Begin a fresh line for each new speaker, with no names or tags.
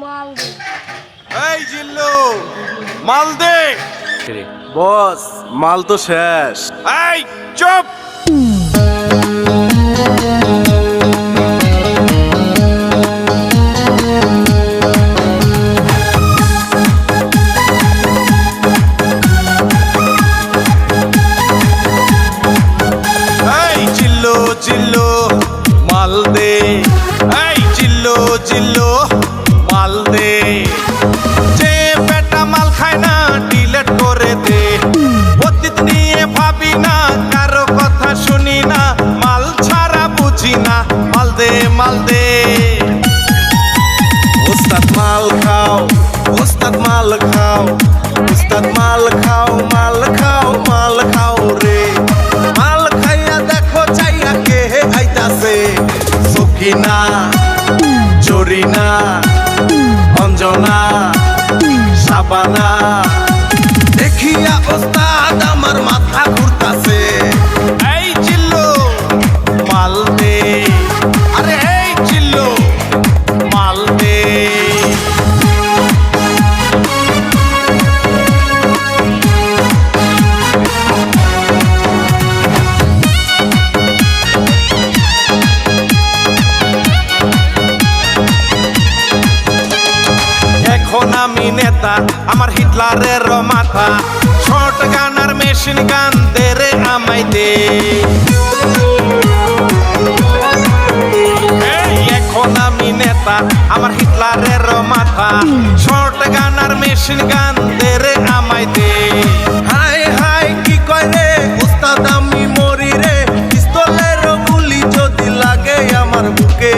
মাল দে।
এই জিল্লু মাল দে।
বস মাল তো শেষ।
এই চুপ। এই জিল্লু জিল্লু মাল দে। এই জিল্লু জিল্লু মাল দে। যে বেটা মাল খায় না ডিলেট করে দে। অতীত নিয়ে ভাবি না, কারো কথা শুনি না, মাল ছাড়া বুঝি না, মাল দে মাল দে।
ওস্তাদ মাল খাও, ওস্তাদ মাল খাও, ওস্তাদ মাল খাও, মাল খাও, মাল খাও রে। মাল খাইয়া দেখো চাইয়া কে আইতাছে। সখিনা, জরিনা, অঞ্জনা, শাবানা, দেখিয়া ওস্তাদ আমার মাথা ঘুরতাছে।
এই জিল্লু মাল দে। আরে এই জিল্লু মাল দে। এখন আমি নেতা, আমার হিটলারের মাথা। শর্ট গান আর মেশিন গান দে রে আমায় দে। এই এখন আমি নেতা, আমার হিটলারের মাথা। শর্ট গান আর মেশিন গান দে রে আমায় দে।
হাই হাই কি কয় রে ওস্তাদ আমি মরি রে। পিস্তলের গুলি যদি লাগে আমার বুকে।